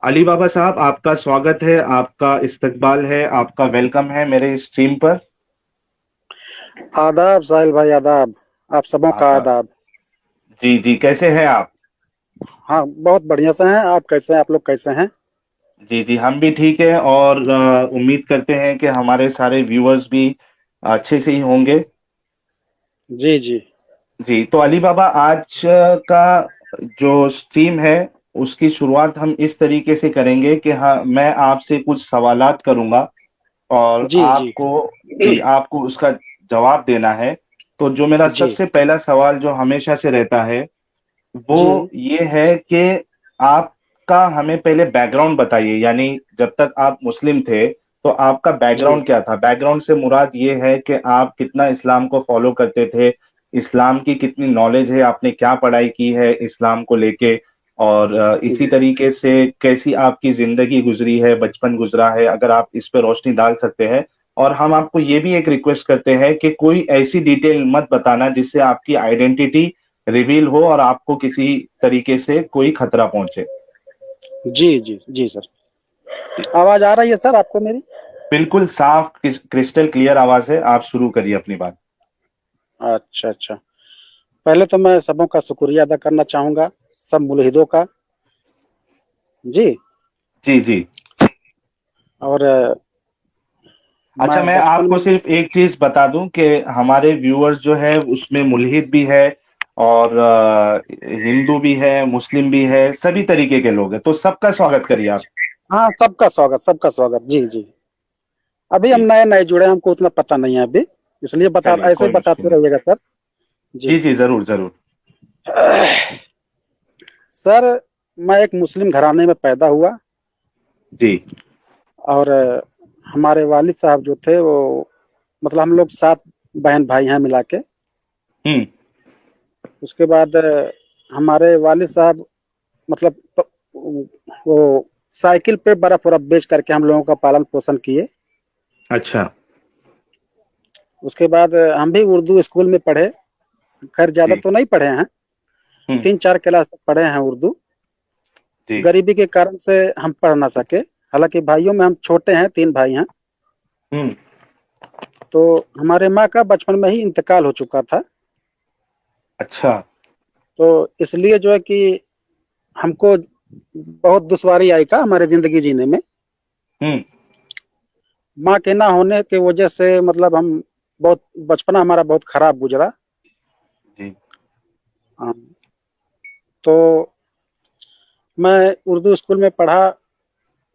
अली बाबा साहब, आपका स्वागत है, आपका इस्तकबाल है, आपका वेलकम है मेरे स्ट्रीम पर। आदाब साहिल भाई, आदाब। आप सबों का आदाब। आदाब। जी जी, कैसे हैं आप? हाँ, बहुत बढ़िया से हैं। आप कैसे हैं? आप लोग कैसे हैं? जी जी, हम भी ठीक है और उम्मीद करते हैं कि हमारे सारे व्यूअर्स भी अच्छे से ही होंगे। जी जी। जी, तो अली बाबा, आज का जो स्ट्रीम है उसकी शुरुआत हम इस तरीके से करेंगे कि हाँ, मैं आपसे कुछ सवालात करूंगा और जी जी। आपको, जी, आपको उसका जवाब देना है। तो जो मेरा जी सबसे पहला सवाल जो हमेशा से रहता है जी वो ये है कि आपका हमें पहले बैकग्राउंड बताइए, यानी जब तक आप मुस्लिम थे तो आपका जी बैकग्राउंड क्या था। बैकग्राउंड से मुराद ये है कि आप कितना इस्लाम को फॉलो करते थे, इस्लाम की कितनी नॉलेज है, आपने क्या पढ़ाई की है इस्लाम को लेके, और इसी जी। तरीके से कैसी आपकी जिंदगी गुजरी है, बचपन गुजरा है, अगर आप इस पे रोशनी डाल सकते हैं। और हम आपको ये भी एक रिक्वेस्ट करते हैं कि कोई ऐसी डिटेल मत बताना जिससे आपकी आइडेंटिटी रिवील हो और आपको किसी तरीके से कोई खतरा पहुंचे। जी जी जी सर। जी, आवाज आ रही है सर आपको मेरी? बिल्कुल साफ क्रिस्टल क्लियर आवाज है, आप शुरू करिए अपनी बात। अच्छा अच्छा। पहले तो मैं सबों का शुक्रिया अदा करना चाहूंगा, सब मुल्हिदों का। जी। जी जी। और अच्छा, मैं मैं बचपन आपको में। सिर्फ एक चीज बता दूं कि हमारे व्यूअर्स जो है उसमें मुल्हिद भी है और हिंदू भी है, मुस्लिम भी है, सभी तरीके के लोग हैं, तो सबका स्वागत करिए आप। हाँ, सबका स्वागत, सबका स्वागत। जी जी। अभी हम जी, नए नए जुड़े हैं, हमको उतना पता नहीं है अभी, इसलिए बता, चलिए ऐसे ही कोई मुश्किल बताते नहीं। रहिएगा सर। जी। जी जी, जरूर जरूर। सर, मैं एक मुस्लिम घराने में पैदा हुआ। जी। और हमारे वालिद साहब जो थे वो, मतलब हम लोग 7 बहन भाई हैं मिला के। हम्म। उसके बाद हमारे वालिद साहब, मतलब वो साइकिल पे बर्फ वर्फ बेच करके हम लोगों का पालन पोषण किए। अच्छा। उसके बाद हम भी उर्दू स्कूल में पढ़े। खैर ज्यादा जी। तो नहीं पढ़े हैं, हम्म। 3 4 क्लास तक पढ़े हैं उर्दू। जी। गरीबी के कारण से हम पढ़ ना सके। हालांकि भाइयों में हम छोटे हैं, 3 भाई हैं। हम्म। तो हमारे माँ का बचपन में ही इंतकाल हो चुका था। अच्छा। तो इसलिए जो है कि हमको बहुत दुश्वारी आई का हमारे जिंदगी जीने में। हम्म। माँ के ना होने की वजह से मतलब हम बहुत, बचपना हमारा बहुत खराब गुजरा। जी। हाँ, तो मैं उर्दू स्कूल में पढ़ा।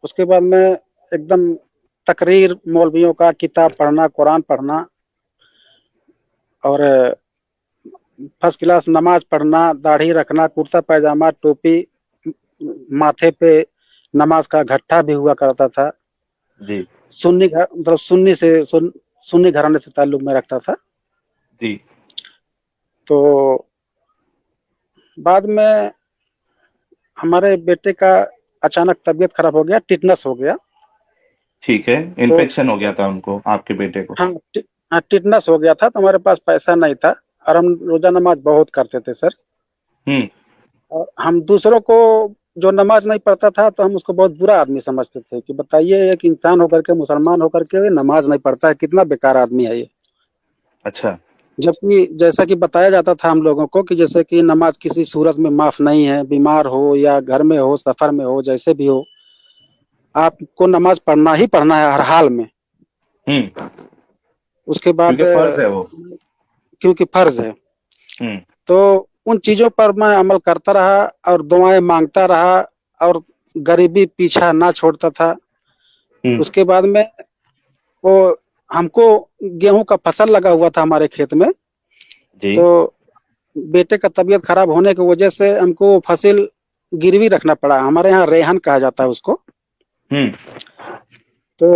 उसके बाद मैं एकदम तकरीर मौलवियों का किताब पढ़ना, कुरान पढ़ना, और फर्स्ट क्लास नमाज पढ़ना, दाढ़ी रखना, कुर्ता पैजामा, टोपी, माथे पे नमाज का घट्टा भी हुआ करता था। जी। सुन्नी घर, मतलब सुन्नी घराने से ताल्लुक में रखता था। जी। तो बाद में हमारे बेटे का अचानक तबीयत खराब हो गया, टिटनस हो गया। ठीक है, तो इन्फेक्शन हो गया था उनको, आपके बेटे को? हाँ, हाँ, टिटनस हो गया था, तो हमारे पास पैसा नहीं था। और हम रोजा नमाज बहुत करते थे सर। हम्म। और हम दूसरों को, जो नमाज नहीं पढ़ता था, तो हम उसको बहुत बुरा आदमी समझते थे कि बताइए, एक इंसान होकर के, मुसलमान होकर के नमाज नहीं पढ़ता है, कितना बेकार आदमी है ये। अच्छा। जबकि जैसा कि बताया जाता था हम लोगों को कि जैसे कि नमाज किसी सूरत में माफ नहीं है, बीमार हो या घर में हो, सफर में हो, जैसे भी हो, आपको नमाज पढ़ना ही पढ़ना है हर हाल में। हम्म। उसके बाद क्योंकि फर्ज है वो। क्योंकि फर्ज है। हम्म। तो उन चीजों पर मैं अमल करता रहा और दुआएं मांगता रहा, और गरीबी पीछा ना छोड़ता था। हम्म। उसके बाद में वो, हमको गेहूं का फसल लगा हुआ था हमारे खेत में। जी। तो बेटे का तबीयत खराब होने की वजह से हमको फसल गिरवी रखना पड़ा। हमारे यहाँ रेहन कहा जाता है उसको। हम्म। तो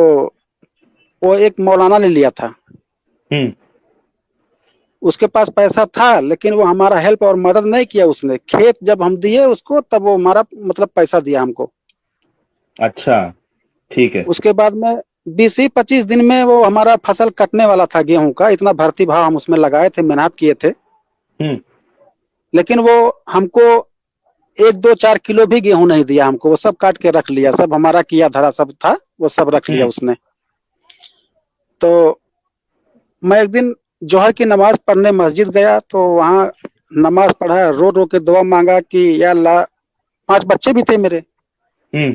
वो एक मौलाना ने लिया था। हम्म। उसके पास पैसा था, लेकिन वो हमारा हेल्प और मदद नहीं किया उसने। खेत जब हम दिए उसको, तब वो हमारा मतलब पैसा दिया हमको। अच्छा। ठीक है। उसके बाद में 20 ही 25 दिन में वो हमारा फसल कटने वाला था गेहूं का। इतना भर्ती भाव हम उसमें लगाए थे, मेहनत किए थे। हम्म। लेकिन वो हमको एक दो 4 किलो भी गेहूं नहीं दिया हमको, वो सब काट के रख लिया, सब हमारा किया धरा सब था, वो सब रख लिया उसने। तो मैं एक दिन जोहर की नमाज पढ़ने मस्जिद गया, तो वहां नमाज पढ़ा, रो रो के दुआ मांगा कि या अल्लाह, 5 बच्चे भी थे मेरे, हम्म।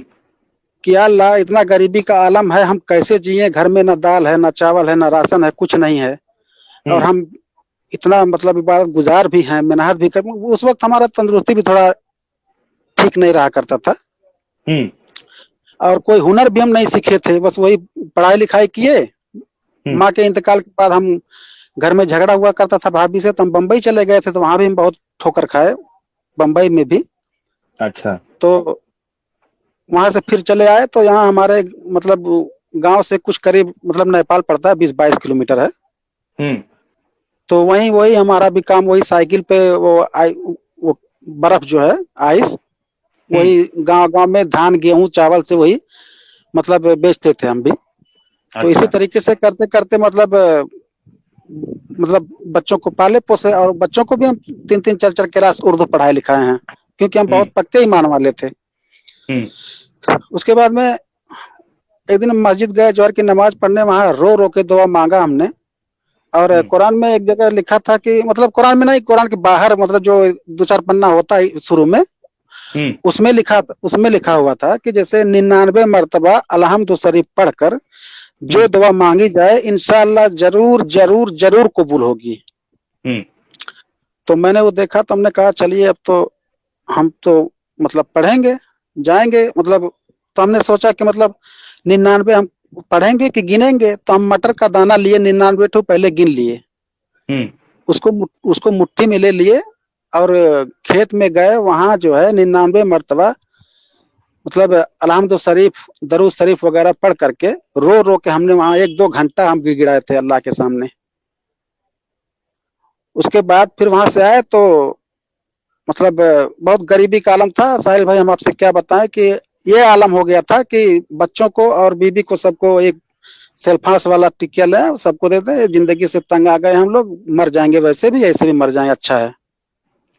कि या अल्लाह इतना गरीबी का आलम है, हम कैसे जिए, घर में न दाल है, न चावल है, न राशन है, कुछ नहीं है, और हम्म। हम इतना मतलब इबादत गुजार भी हैं, मेहनत भी कर, उस वक्त हमारा तंदुरुस्ती भी थोड़ा ठीक नहीं रहा करता था, हम्म। और कोई हुनर भी हम नहीं सीखे थे, बस वही पढ़ाई लिखाई किए। हम्म। माँ के इंतकाल के बाद हम, घर में झगड़ा हुआ करता था भाभी से, तो हम बम्बई चले गए थे, तो वहां भी हम बहुत ठोकर खाए, बम्बई में भी। अच्छा। तो वहां से फिर चले आए, तो यहाँ हमारे मतलब गांव से कुछ करीब, मतलब नेपाल पड़ता है, 20-22 किलोमीटर है। हम्म। तो वही वही हमारा भी काम, वही साइकिल पे वो बर्फ जो है, आइस, हम्म। वही गांव गांव में धान गेहूं चावल से वही मतलब बेचते थे हम भी। तो इसी अच्छा। तरीके से करते करते मतलब बच्चों को पाले पोसे, और बच्चों को भी हम 3-3 4-4 क्लास उर्दू पढ़ाए लिखाए हैं, क्योंकि हम हम्म। बहुत पक्के ईमान वाले थे। हम्म। उसके बाद में एक दिन मस्जिद गए जोहर की नमाज पढ़ने, वहां रो रो के दुआ मांगा हमने। और हम्म। कुरान में एक जगह लिखा था कि, मतलब कुरान में नहीं, कुरान के बाहर, मतलब जो 2-4 पन्ना होता है शुरू में, हम्म। उसमें लिखा हुआ था कि जैसे 99 मरतबा अलहम्दु शरीफ पढ़कर जो हम्म। दुआ मांगी जाए, इंशाअल्लाह जरूर जरूर जरूर कबूल होगी। हम्म। तो मैंने वो देखा, तो हमने कहा चलिए अब तो हम तो मतलब पढ़ेंगे, जाएंगे मतलब। तो हमने सोचा कि मतलब 99 हम पढ़ेंगे कि गिनेंगे, तो हम मटर का दाना लिए, 99 ठो पहले गिन लिए, हम्म। उसको उसको मुट्ठी में ले लिए, और खेत में गए, वहां जो है 99 मरतबा मतलब अलहम्दु शरीफ, दरूद शरीफ वगैरह पढ़ करके, रो रो के हमने वहां 1-2 घंटा हम गिड़गिड़ाए थे अल्लाह के सामने। उसके बाद फिर वहां से आए, तो मतलब बहुत गरीबी का आलम था साहिल भाई, हम आपसे क्या बताएं कि ये आलम हो गया था कि बच्चों को और बीबी को सबको एक सेल्फास वाला टिकिया ले सबको देते, जिंदगी से तंग आ गए हम लोग, मर जाएंगे वैसे भी, ऐसे भी मर जाएं, अच्छा है।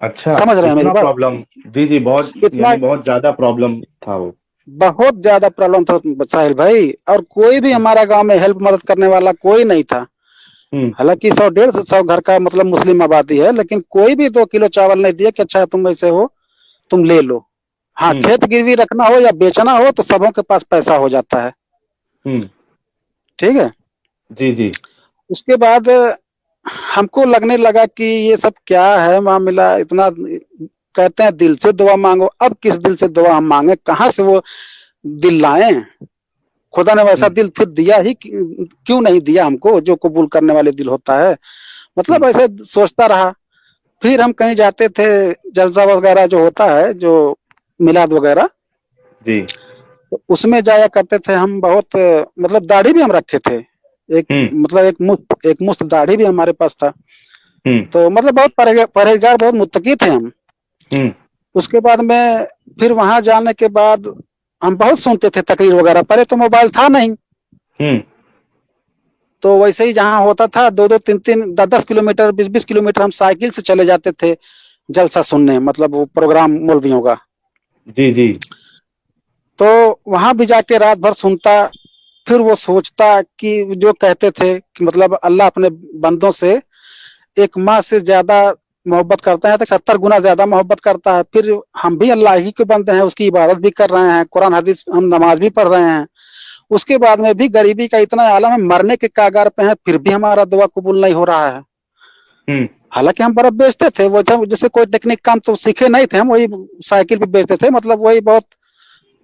अच्छा। समझ रहे हैं मेरी इतना बात? प्रॉब्लम? जी जी, बहुत, इतना यानी बहुत ज्यादा प्रॉब्लम था वो। बहुत ज्यादा प्रॉब्लम था साहिल भाई, और कोई भी हमारा गांव में हेल्प मदद करने वाला कोई नहीं था। हम्म। हालांकि 100-150 घर का मतलब मुस्लिम आबादी है, लेकिन कोई भी 2 किलो चावल नहीं दिया कि अच्छा तुम ऐसे हो, तुम ले लो। हाँ, हम्म। खेत गिरवी रखना हो या बेचना हो तो सबों के पास पैसा हो जाता है। हम्म। ठीक है। जी जी। उसके बाद हमको लगने लगा कि ये सब क्या है मामला, इतना कहते हैं दिल से दुआ मांगो, अब किस दिल से दुआ हम मांगे, कहाँ से वो दिल लाए? खुदा ने वैसा हम्म। दिल फिर दिया ही क्यों नहीं दिया हमको, जो कबूल करने वाले दिल होता है। मतलब हम्म। ऐसे सोचता रहा। फिर हम कहीं जाते थे, जलसा वगैरह जो होता है, जो मिलाद वगैरह, जी। तो उसमें जाया करते थे हम बहुत, मतलब दाढ़ी भी हम रखे थे, एक हम्म। मतलब एक मुश्त दाढ़ी भी हमारे पास था। हम्म। तो मतलब बहुत परहेजगार, बहुत मुत्तकी थे हम। हम्म। उसके बाद में फिर वहां जाने के बाद हम बहुत सुनते थे तकरीर वगैरह, पहले तो मोबाइल था नहीं, हम्म। तो वैसे ही जहाँ होता था 2-2 3-3 10-10 किलोमीटर 20-20 किलोमीटर हम साइकिल से चले जाते थे जलसा सुनने, मतलब वो प्रोग्राम मौलवियों का। जी जी। तो वहां भी जाके रात भर सुनता, फिर वो सोचता कि जो कहते थे कि मतलब अल्लाह अपने बंदों से एक माँ से ज्यादा मोहब्बत करता है, तो 70 गुना ज्यादा मोहब्बत करता है। फिर हम भी अल्लाह ही के बंदे हैं, उसकी इबादत भी कर रहे हैं, कुरान हदीस हम नमाज भी पढ़ रहे हैं। उसके बाद में भी गरीबी का इतना आलम है, मरने के कागार पे हैं, फिर भी हमारा दुआ कबूल नहीं हो रहा है। हम्म। हालांकि हम बर्फ बेचते थे, वो जैसे कोई टेक्निक काम तो सीखे नहीं थे हम, वही साइकिल पे बेचते थे, मतलब वही बहुत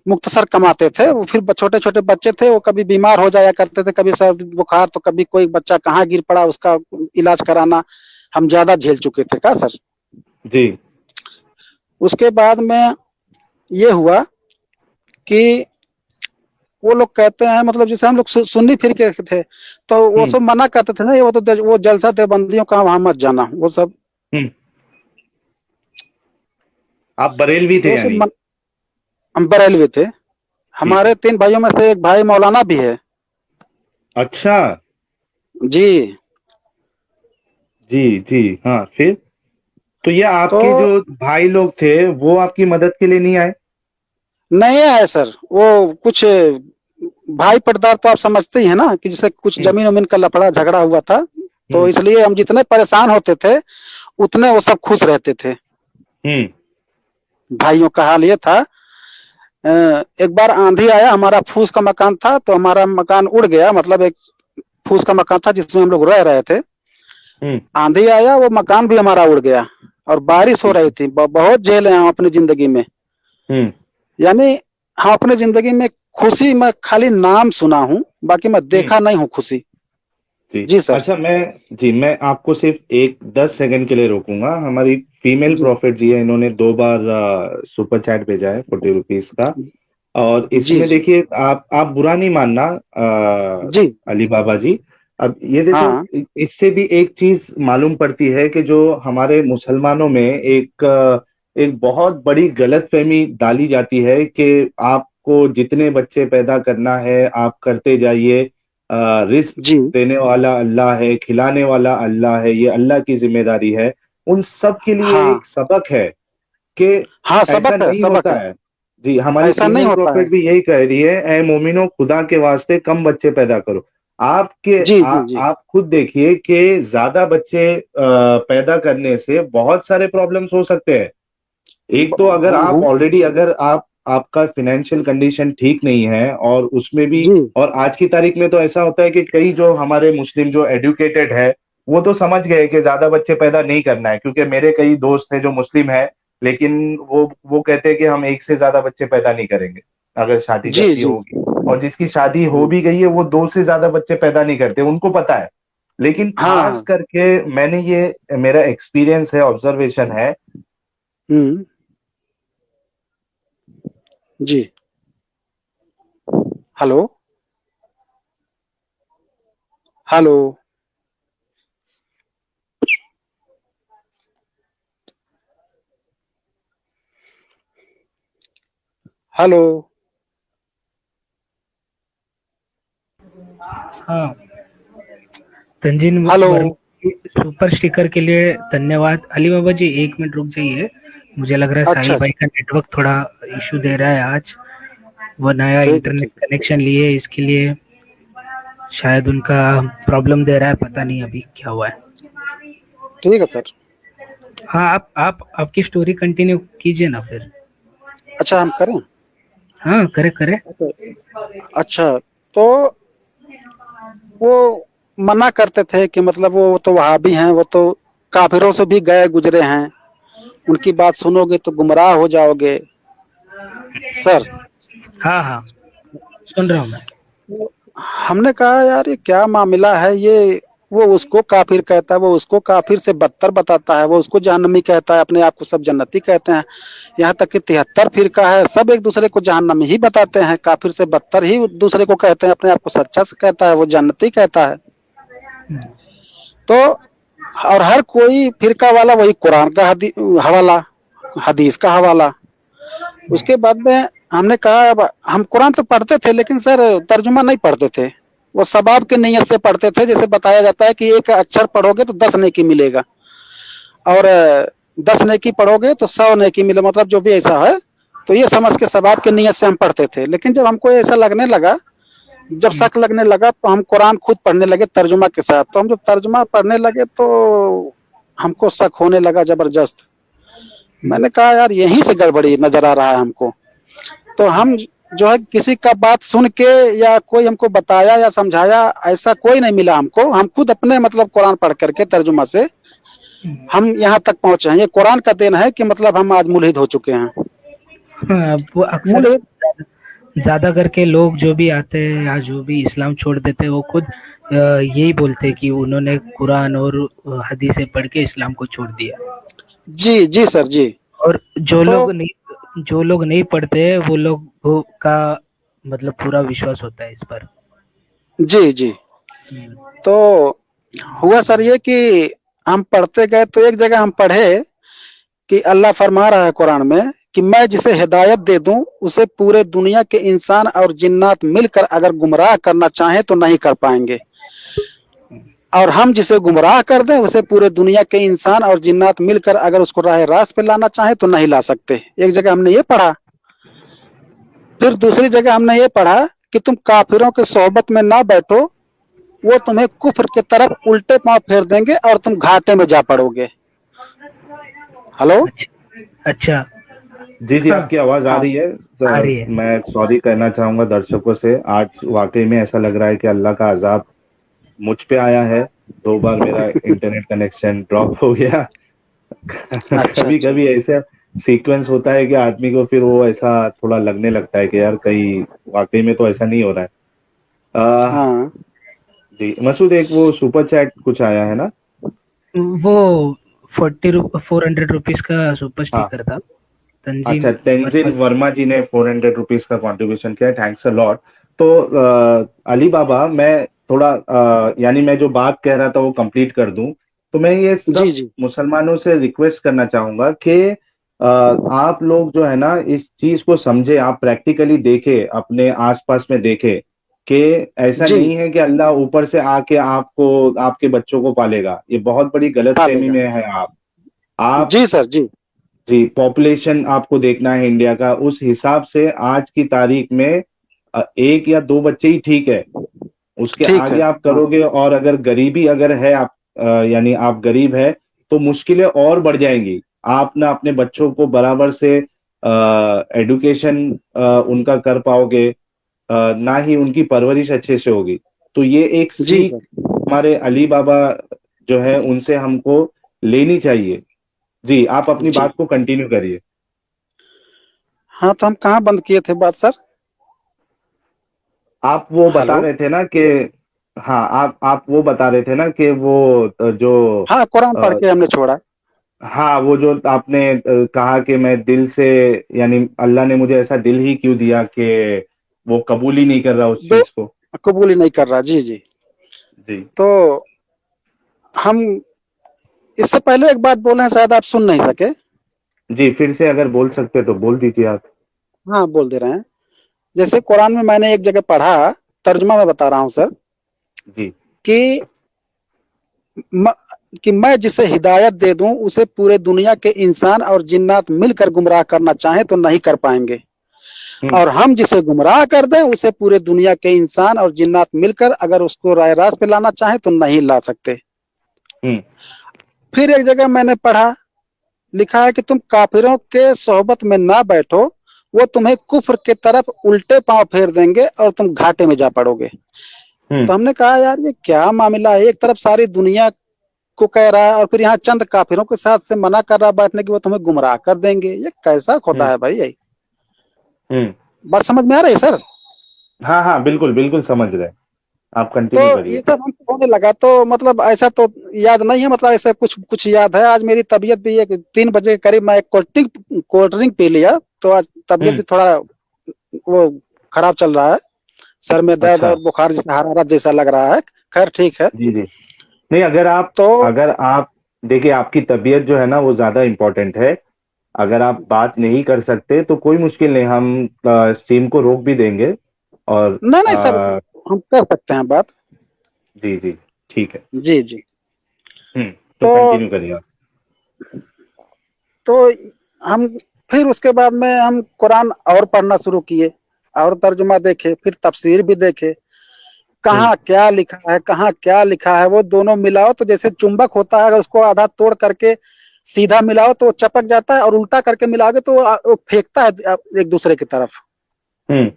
मुख्तसर कमाते थे। वो फिर छोटे छोटे बच्चे थे, वो कभी बीमार हो जाया करते थे, कभी सर्दी बुखार, तो कभी कोई बच्चा कहाँ गिर पड़ा, उसका इलाज कराना हम ज्यादा झेल चुके थे का सर। जी। उसके बाद में ये हुआ कि वो लोग कहते हैं, मतलब जैसे हम लोग सुन्नी फिर के थे, तो वो हम्म। सब मना करते थे ना, वो तो वो जलसा देवबंदियों का वहां मत जाना वो सब। हम्म। आप बरेलवी तो थे वो सब यानी? हम बरेलवी थे। ठीक हमारे है। 3 भाइयों में से एक भाई मौलाना भी है। अच्छा। जी। जी जी, हाँ, फिर? तो ये तो आपके जो भाई लोग थे वो आपकी मदद के लिए नहीं आए? नहीं आए सर, वो कुछ भाई पटदार तो आप समझते ही है ना, कि जैसे कुछ हम्म। जमीन वमीन का लफड़ा झगड़ा हुआ था, तो हम्म। इसलिए हम जितने परेशान होते थे उतने वो सब खुश रहते थे। हम्म। भाइयों का हाल ये था, एक बार आंधी आया, हमारा फूस का मकान था, तो हमारा मकान उड़ गया, मतलब एक फूस का मकान था जिसमें हम लोग रह रहे थे। हम्म। आंधी आया, वो मकान भी हमारा उड़ गया, और बारिश हो ठीक रही है। थी। बहुत झेले हम अपनी जिंदगी में। हम्म। यानी हम अपनी जिंदगी में खुशी मैं खाली नाम सुना हूँ, बाकी मैं हम्म। देखा नहीं हूँ खुशी। जी। जी सर। अच्छा, मैं आपको सिर्फ एक 10 सेकंड के लिए रोकूंगा। हमारी फीमेल जी प्रॉफिट जी है, इन्होंने 2 बार सुपर चैट भेजा है 40 रुपीज का। और जी इसमें जी देखिए, आप बुरा नहीं मानना जी। अली बाबा जी। अब ये देखो, हाँ इससे भी एक चीज मालूम पड़ती है कि जो हमारे मुसलमानों में एक बहुत बड़ी गलतफहमी डाली जाती है कि आपको जितने बच्चे पैदा करना है आप करते जाइए। रिस्क जी। देने वाला अल्लाह है, खिलाने वाला अल्लाह है, ये अल्लाह की जिम्मेदारी है। उन सब के लिए हाँ एक सबक है कि हाँ, ऐसा सबक है, नहीं सबक होता है। है। जी, हमारी ऐसा नहीं फीमेल होता है। प्रोफेट भी यही कह रही है, ए मोमिनो, खुदा के वास्ते कम बच्चे पैदा करो। जी जी जी। आप खुद देखिए कि ज्यादा बच्चे पैदा करने से बहुत सारे प्रॉब्लम्स हो सकते हैं। एक तो अगर आप हूँ। ऑलरेडी, अगर आप आपका फिनेंशियल कंडीशन ठीक नहीं है, और उसमें भी, जी और आज की तारीख में तो ऐसा होता है कि कई जो हमारे मुस्लिम जो एडुकेटेड है वो तो समझ गए कि ज्यादा बच्चे पैदा नहीं करना है, क्योंकि मेरे कई दोस्त हैं जो मुस्लिम है, लेकिन वो कहते हैं कि हम एक से ज्यादा बच्चे पैदा नहीं करेंगे अगर शादी जी जल्दी जी। होगी। और जिसकी शादी हो हम्म, भी गई है वो 2 से ज्यादा बच्चे पैदा नहीं करते, उनको पता है। लेकिन हाँ खास हाँ। करके मैंने ये मेरा एक्सपीरियंस है, ऑब्जर्वेशन है। हम्म। जी। हेलो। हेलो। हेलो। हाँ, तंजीन हेलो। वर्मा की सुपर स्टिकर के लिए धन्यवाद। अली बाबा जी, 1 मिनट रुक जाइए। मुझे लग रहा है अच्छा साहिल भाई अच्छा। का नेटवर्क थोड़ा इशू दे रहा है आज। वो नया ठीक है इंटरनेट ठीक है। कनेक्शन लिए, इसके लिए शायद उनका प्रॉब्लम दे रहा है, पता नहीं अभी क्या हुआ है। ठीक है सर। हाँ, आप आपकी स्टोरी कंटिन्यू कीजिए ना फिर। अच्छा, हम करें? हाँ, करे करे। अच्छा अच्छा। तो वो मना करते थे कि मतलब वो तो वहाबी हैं, वो तो काफिरों से भी गए गुजरे हैं, उनकी बात सुनोगे तो गुमराह हो जाओगे। सर, हाँ हाँ, सुन रहा हूँ मैं। हमने कहा यार ये क्या मामला है ये। वो उसको काफिर कहता है, वो उसको काफिर से बदतर बताता है, वो उसको जहन्नमी कहता है, अपने आप को सब जन्नती कहते हैं। यहाँ तक कि 73 फिरका है, सब एक दूसरे को जहन्नमी ही बताते हैं, काफिर से बदतर ही दूसरे को कहते हैं, अपने आप को सच्चा से कहता है, वो जन्नती कहता है। तो और हर कोई फिरका वाला वही कुरान का हवाला, हदीस का हवाला। उसके बाद में हमने कहा अब हम कुरान तो पढ़ते थे, लेकिन सर तर्जुमा नहीं पढ़ते थे। वो सबाब की नीयत से पढ़ते थे, जैसे बताया जाता है कि एक अक्षर पढ़ोगे तो 10 नेकी मिलेगा, और 10 नेकी पढ़ोगे तो 100 नेकी मिले, मतलब जो भी ऐसा है। तो ये समझ के सबाब की नीयत से हम पढ़ते थे। लेकिन जब हमको ऐसा लगने लगा, जब शक लगने लगा, तो हम कुरान खुद पढ़ने लगे तर्जुमा के साथ। तो हम जब तर्जुमा पढ़ने लगे तो हमको शक होने लगा जबरदस्त। मैंने कहा यार यहीं से गड़बड़ी नजर आ रहा है हमको। तो हम जो है किसी का बात सुन के या कोई हमको बताया या समझाया, ऐसा कोई नहीं मिला हमको। हम खुद अपने मतलब कुरान पढ़ करके तर्जुमा से हम यहाँ तक पहुंचे हैं। ये कुरान का देन है कि मतलब हम आज मुल्हिद हो चुके हैं। हाँ, वो अक्सर मुल्हिद। ज्यादा करके लोग जो भी आते हैं या जो भी इस्लाम छोड़ देते हैं, वो खुद यही बोलते हैं कि उन्होंने कुरान और हदीसें पढ़ के इस्लाम को छोड़ दिया। जी जी सर जी। और तो जो लोग नहीं पढ़ते, वो लोग का मतलब पूरा विश्वास होता है इस पर। जी जी। तो हुआ सर ये कि हम पढ़ते गए, तो एक जगह हम पढ़े कि अल्लाह फरमा रहा है कुरान में कि मैं जिसे हिदायत दे दूं उसे पूरे दुनिया के इंसान और जिन्नात मिलकर अगर गुमराह करना चाहें तो नहीं कर पाएंगे। और हम जिसे गुमराह कर दें उसे पूरे दुनिया के इंसान और जिन्नात मिलकर अगर उसको राह रास्त पे लाना चाहे तो नहीं ला सकते। एक जगह हमने ये पढ़ा। फिर दूसरी जगह हमने ये पढ़ा कि तुम काफिरों के सोहबत में ना बैठो, वो तुम्हें कुफ्र की तरफ उल्टे पांव फेर देंगे और तुम घाटे में जा पड़ोगे। हेलो। अच्छा अच्छा। जी जी, हाँ, आपकी आवाज आ हाँ रही है। आ रही है। मैं सॉरी कहना चाहूंगा दर्शकों से, आज वाकई में ऐसा लग रहा है कि अल्लाह का अजाब मुझ पे आया है। 2 बार मेरा इंटरनेट कनेक्शन ड्रॉप हो गया। अच्छा कभी अच्छा। कभी ऐसा सीक्वेंस होता है कि आदमी को फिर वो ऐसा थोड़ा लगने लगता है कि यार कहीं वाकई में तो ऐसा नहीं हो रहा है। आ, हाँ जी मसूद, एक वो सुपर चैट कुछ आया है ना। वो 400 रुपीज का सुपर हाँ, स्टिकर था। तंजीम अच्छा, तेंजिल वर्मा। वर्मा जी ने 400 रुपीज का कंट्रीब्यूशन किया, थैंक्स अ लॉट। तो अली बाबा, मैं थोड़ा यानी मैं जो बात कह रहा था वो कंप्लीट कर दूं। तो मैं ये जी सब जी। मुसलमानों से रिक्वेस्ट करना चाहूंगा कि आप लोग जो है ना इस चीज को समझे, आप प्रैक्टिकली देखें, अपने आसपास में देखें कि ऐसा जी नहीं है कि अल्लाह ऊपर से आके आपको, आपके बच्चों को पालेगा। ये बहुत बड़ी खा गलतफहमी लेगा। में है आप। जी सर जी। जी, पॉपुलेशन आपको देखना है इंडिया का, उस हिसाब से आज की तारीख में 1 या 2 बच्चे ही ठीक है। उसके ठीक आगे है। आप हाँ करोगे और अगर गरीबी अगर है, आप यानी आप गरीब है, तो मुश्किलें और बढ़ जाएंगी। आप ना अपने बच्चों को बराबर से एडुकेशन उनका कर पाओगे, ना ही उनकी परवरिश अच्छे से होगी। तो ये एक जी सीख सर। हमारे अली बाबा जो है उनसे हमको लेनी चाहिए। जी, आप अपनी जी बात को कंटिन्यू करिए। हाँ, तो हम कहाँ बंद किए थे बात सर? आप वो बता हेलो। रहे थे ना कि, हाँ, आप वो बता रहे थे ना कि वो जो हाँ, कुरान पढ़ अ, के हमने छोड़ा। हाँ, वो जो आपने कहा कि मैं दिल से, यानी अल्लाह ने मुझे ऐसा दिल ही क्यों दिया कि वो कबूल ही नहीं कर रहा उस दो चीज को। कबूल ही नहीं कर रहा। जी जी। जी तो हम इससे पहले एक बात बोले हैं, शायद आप सुन नहीं सके। जी, फिर से अगर बोल सकते तो बोल दीजिए आप। हाँ, बोल दे रहे हैं। जैसे कुरान में मैंने एक जगह पढ़ा, तर्जुमा में बता रहा हूँ सर, जी। कि म, कि मैं जिसे हिदायत दे दूं उसे पूरे दुनिया के इंसान और जिन्नात मिलकर गुमराह करना चाहें तो नहीं कर पाएंगे, हम्म और हम जिसे गुमराह कर दें उसे पूरे दुनिया के इंसान और जिन्नात मिलकर अगर उसको राय रास्त पे लाना चाहें तो नहीं ला सकते। हम्म फिर एक जगह मैंने पढ़ा, लिखा है कि तुम काफिरों के सोहबत में ना बैठो, वो तुम्हें कुफ्र के तरफ उल्टे पांव फेर देंगे और तुम घाटे में जा पड़ोगे। हम्म तो हमने कहा यार ये क्या मामला है, एक तरफ सारी दुनिया को कह रहा है और फिर यहाँ चंद काफिरों के साथ से मना कर रहा है बैठने की, वो तुम्हें गुमराह कर देंगे, ये कैसा खुदा हम्म है भाई? यही हम्म बात समझ में आ रही है सर? हाँ हाँ, बिल्कुल बिल्कुल समझ रहे हैं। आप तो कंटिन्यू ये करिए। सब हमको होने लगा, तो मतलब ऐसा तो याद नहीं है, मतलब ऐसा कुछ कुछ याद है। आज मेरी तबीयत भी है कि 3 बजे के करीब मैं एक कोल्ड ड्रिंक पी लिया, तो आज तबीयत हम्म भी थोड़ा वो खराब चल रहा है। सर में दर्द अच्छा। और बुखार जैसा हरारत जैसा लग रहा है। खैर ठीक है। जी जी। नहीं, तो अगर आप देखिए, आपकी तबीयत जो है ना वो ज्यादा इम्पोर्टेंट है। अगर आप बात नहीं कर सकते तो कोई मुश्किल नहीं, हम स्ट्रीम को रोक भी देंगे। और नहीं नहीं सर, हम कर सकते हैं बात। जी जी, ठीक है। जी जी। तो तो कंटिन्यू करिए आप। तो हम फिर उसके बाद में हम कुरान और पढ़ना शुरू किए, और तर्जुमा देखे, फिर तफसीर भी देखे, हम्म कहाँ क्या लिखा है, कहाँ क्या लिखा है। वो दोनों मिलाओ तो जैसे चुंबक होता है, अगर उसको आधा तोड़ करके सीधा मिलाओ तो वो चपक जाता है, और उल्टा करके मिलाओगे तो वो फेंकता है एक दूसरे की तरफ। हम्म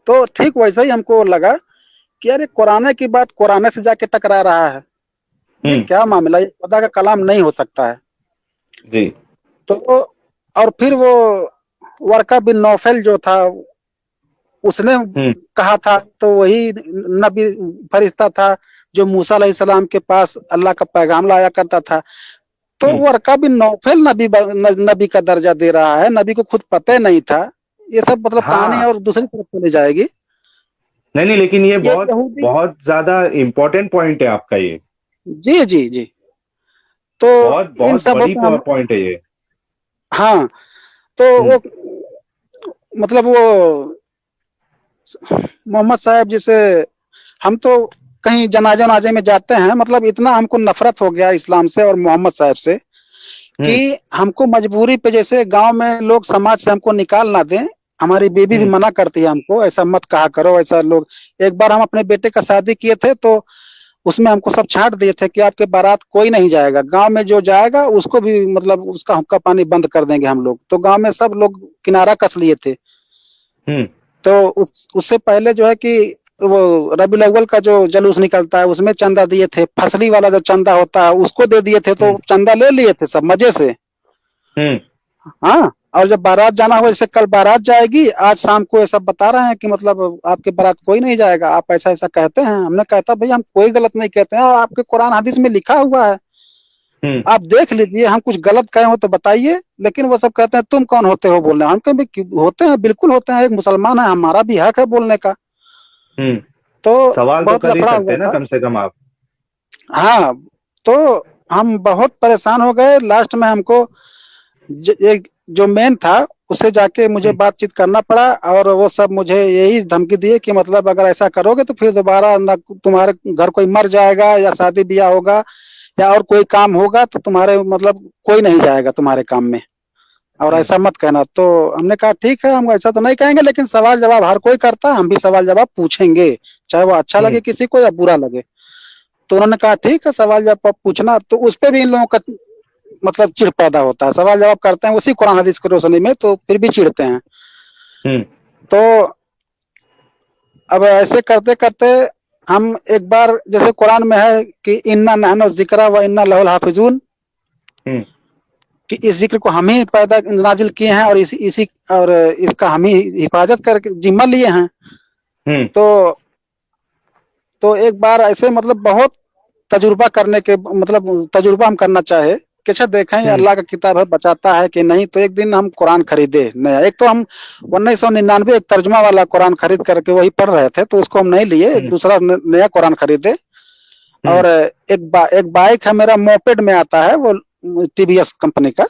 तो ठीक वैसे ही हमको लगा कि यार ये कुरान की बात कुरान से जाके टकरा रहा है, ये हम्म क्या मामला, ये खुदा का कलाम नहीं हो सकता है। जी। तो और फिर वो वर्का बिन नौफल जो था, उसने हम्म कहा था, तो वही नबी फरिश्ता था जो मूसा अलैहिस्सलाम के पास अल्लाह का पैगाम लाया करता था। तो हम्म वर्का बिन नौफल नबी का दर्जा दे रहा है, नबी को खुद पता ही नहीं था। ये सब मतलब कहानी हाँ, और दूसरी तरफ चली जाएगी। नहीं नहीं, लेकिन ये ये बहुत यहूदी। बहुत ज्यादा इम्पोर्टेंट पॉइंट है आपका ये। जी जी जी। तो बहुत इन बहुत सबों बड़ी पे हम, पॉइंट है ये। हाँ, तो हम्म वो मतलब वो मोहम्मद साहब जिसे हम तो कहीं जनाजे वनाजे में जाते हैं, मतलब इतना हमको नफरत हो गया इस्लाम से और मोहम्मद साहब से कि हमको मजबूरी पे, जैसे गांव में लोग समाज से हमको निकाल ना दें, हमारी बीबी भी मना करती है हमको, ऐसा मत कहा करो, ऐसा लोग। एक बार हम अपने बेटे का शादी किए थे तो उसमें हमको सब छांट दिए थे कि आपके बारात कोई नहीं जाएगा, गांव में जो जाएगा उसको भी मतलब उसका हुक्का पानी बंद कर देंगे हम लोग। तो गांव में सब लोग किनारा कस लिए थे। तो उससे पहले जो है कि वो रबीउल अव्वल का जो जलूस निकलता है उसमें चंदा दिए थे, फसली वाला जो चंदा होता है उसको दे दिए थे, तो चंदा ले लिए थे सब मजे से। हाँ, और जब बारात जाना हो, जैसे कल बारात जाएगी, आज शाम को ये सब बता रहे हैं कि मतलब आपके बारात कोई नहीं जाएगा, आप ऐसा ऐसा कहते हैं। हमने कहता भैया हम कोई गलत नहीं कहते हैं, और आपके कुरान हदीस में लिखा हुआ है, आप देख लीजिए, हम कुछ गलत कहे हो तो बताइए। लेकिन वो सब कहते हैं तुम कौन होते हो बोलने। हम कहे होते हैं, बिल्कुल होते हैं, एक मुसलमान है, हमारा भी हक है बोलने का। तो सवाल तो बहुत कर ही लफड़ा सकते हुआ हैं ना था। कम से कम आप। हाँ, तो हम बहुत परेशान हो गए। लास्ट में हमको एक जो मेन था उससे जाके मुझे बातचीत करना पड़ा, और वो सब मुझे यही धमकी दिए कि मतलब अगर ऐसा करोगे तो फिर दोबारा न तुम्हारे घर कोई मर जाएगा, या शादी ब्याह होगा, या और कोई काम होगा, तो तुम्हारे मतलब कोई नहीं जाएगा तुम्हारे काम में, और ऐसा मत कहना। तो हमने कहा ठीक है, हम ऐसा तो नहीं कहेंगे, लेकिन सवाल जवाब हर कोई करता है, हम भी सवाल जवाब पूछेंगे, चाहे वो अच्छा लगे किसी को या बुरा लगे। तो उन्होंने कहा ठीक है, सवाल जवाब पूछना। तो उस पे भी इन लोगों का मतलब चिढ़ पैदा होता है, सवाल जवाब करते हैं उसी कुरान हदीस की रोशनी में, तो फिर भी चिढ़ते हैं। तो अब ऐसे करते करते हम एक बार, जैसे कुरान में है कि इन्ना नहनु जिक्रा व इन्ना लहुल हाफिजून, कि इस जिक्र को हम ही पैदा नाजिल किए हैं, और इसी और इसका हम ही हिफाजत करके जिम्मा लिए हैं। तो एक बार ऐसे मतलब बहुत तजुर्बा करने के मतलब तजुर्बा हम करना चाहे कि अच्छा देखें ये अल्लाह का किताब है, बचाता है कि नहीं। तो एक दिन हम कुरान खरीदे नया। एक तो हम 1999 एक तर्जुमा वाला कुरान खरीद करके वही पढ़ रहे थे, तो उसको हम नहीं लिए, एक दूसरा नया कुरान खरीदे। और एक बाइक है मेरा, मोपेड में आता है वो, टीवीएस कंपनी का।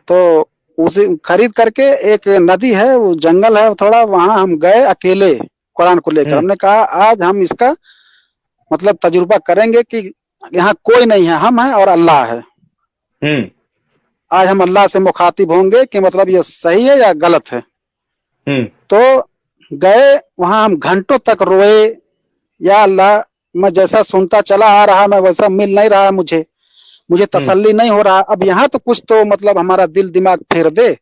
तो उसे खरीद करके, एक नदी है, वो जंगल है थोड़ा, वहां हम गए अकेले कुरान को लेकर। हमने कहा आज हम इसका मतलब तजुर्बा करेंगे कि यहाँ कोई नहीं है, हम हैं और अल्लाह है। आज हम अल्लाह से मुखातिब होंगे कि मतलब ये सही है या गलत है। तो गए वहां, हम घंटों तक रोए, या अल्लाह मैं जैसा सुनता चला आ रहा मैं वैसा मिल नहीं रहा, मुझे तसल्ली नहीं हो रहा। अब यहाँ तो कुछ तो मतलब हमारा दिल दिमाग फेर दे।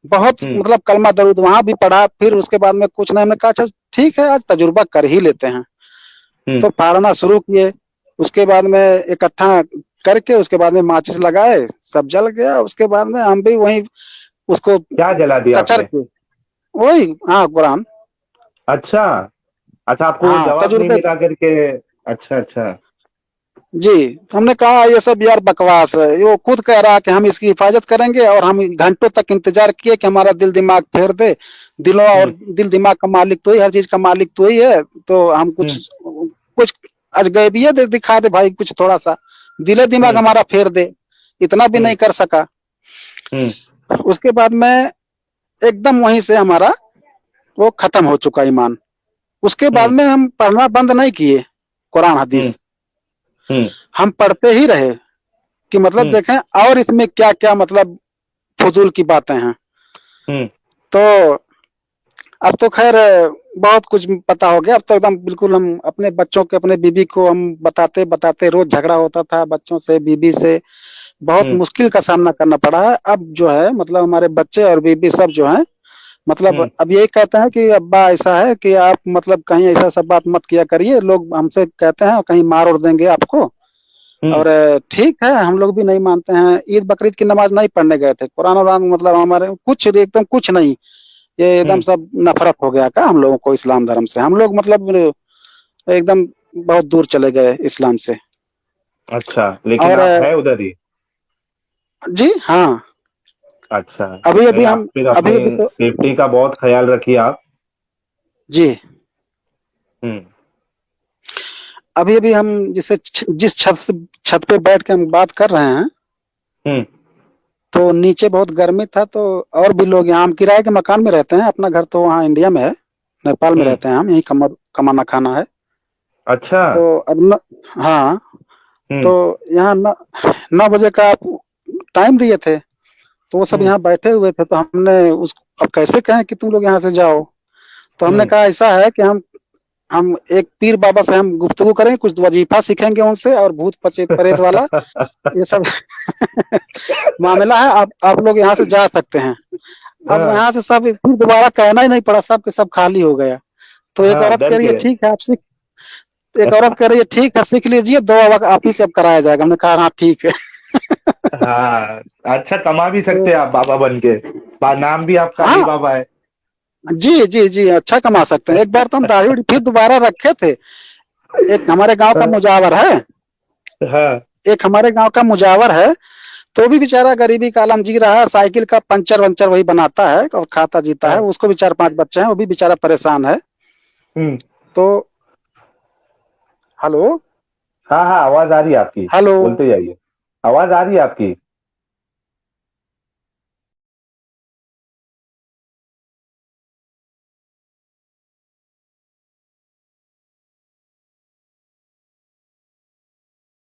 बहुत मतलब कलमा दरूद वहां भी पढ़ा, फिर उसके बाद में कुछ नहीं। हमने कहा अच्छा ठीक है, आज तजुर्बा कर ही लेते हैं। तो पढ़ना शुरू किए। उसके बाद में इकट्ठा करके, उसके बाद में माचिस लगाए, सब जल गया। उसके बाद में हम भी वही उसको क्या जला दिया कचर आपने? के, वही हाँ कुरान। अच्छा अच्छा, आपको हाँ, जवाब नहीं तजुर्बे मिला करके? अच्छा अच्छा। जी। तो हमने कहा ये सब यार बकवास है। वो खुद कह रहा कि हम इसकी हिफाजत करेंगे, और हम घंटों तक इंतजार किए कि हमारा दिल दिमाग फेर दे। दिलों और दिल दिमाग का मालिक तो ही, हर चीज का मालिक तो ही है। तो हम कुछ कुछ अजगैबियत दिखा दे भाई, कुछ थोड़ा सा दिले दिमाग हमारा फेर दे। इतना भी नहीं कर सका। उसके बाद में एकदम वहीं से हमारा वो खत्म हो चुका ईमान। उसके बाद में हम पढ़ना बंद नहीं किए कुरान हदीस, हम पढ़ते ही रहे कि मतलब देखें और इसमें क्या क्या मतलब फजूल की बातें हैं। तो अब तो खैर बहुत कुछ पता हो गया। अब तो एकदम बिल्कुल हम अपने बच्चों के, अपने बीबी को हम बताते बताते, रोज झगड़ा होता था बच्चों से, बीबी से, बहुत मुश्किल का सामना करना पड़ा है। अब जो है मतलब हमारे बच्चे और बीबी सब जो है मतलब अब यही कहते हैं कि अब्बा ऐसा है कि आप मतलब कहीं ऐसा सब बात मत किया करिए, लोग हमसे कहते हैं कहीं मार उड़ देंगे आपको। और ठीक है, हम लोग भी नहीं मानते हैं। ईद बकरीद की नमाज नहीं पढ़ने गए थे, कुरान वरान मतलब हमारे कुछ एकदम कुछ नहीं। ये एकदम सब नफरत हो गया का हम लोगों को इस्लाम धर्म से। हम लोग मतलब एकदम बहुत दूर चले गए इस्लाम से। अच्छा, लेकिन और आप है उधर ही? जी हाँ, अच्छा। अभी नहीं, अभी आप हम फिर अपनी अभी अभी तो सेफ्टी का बहुत ख्याल रखिए आप। जी, हम्म अभी अभी हम जिसे जिस छत पे बैठ के हम बात कर रहे हैं, हम्म तो नीचे बहुत गर्मी था। तो और भी लोग, यहाँ हम किराए के मकान में रहते हैं, अपना घर तो वहाँ इंडिया में है, नेपाल में रहते हैं हम, यही कमाना खाना है। अच्छा। तो अब न, हाँ, हम्म। तो यहाँ 9 बजे का टाइम दिए थे, तो वो सब हम्म। यहाँ बैठे हुए थे, तो हमने उस अब कैसे कहें कि तुम लोग यहाँ से जाओ। तो हमने हम्म। कहा ऐसा है कि हम एक पीर बाबा से हम गुफ्तगू करेंगे, कुछ वजीफा सीखेंगे उनसे, और भूत पचे प्रेत वाला ये सब मामला है। आप लोग यहाँ से जा सकते हैं। अब हाँ। यहाँ से सब फिर दोबारा कहना ही नहीं पड़ा, सब के सब खाली हो गया। तो एक हाँ, औरत डर कह रही है गए। ठीक है आप सीख, एक औरत कह रही है ठीक है सीख लीजिए, 2 वक्त आप ही से अब कराया जाएगा। हमने कहा हाँ ठीक है। हाँ, अच्छा कमा भी तो सकते हैं आप बाबा बन के। नाम भी आपका अली हाँ, बाबा है। जी जी जी, अच्छा कमा सकते हैं। एक बार तो हम दाढ़ी उड़ी फिर दोबारा रखे थे। एक हमारे गांव का मुजावर है, हाँ। एक हमारे गांव का मुजावर है, तो भी बेचारा गरीबी का आलम जी रहा है, साइकिल का पंचर वंचर वही बनाता है और खाता जीता है। हाँ। उसको भी 4-5 बच्चे हैं, वो भी बेचारा परेशान है। हम्म। तो हेलो, हाँ हाँ, आवाज आ रही है आपकी। हेलो, बोलते जाइए। आवाज आ रही है आपकी।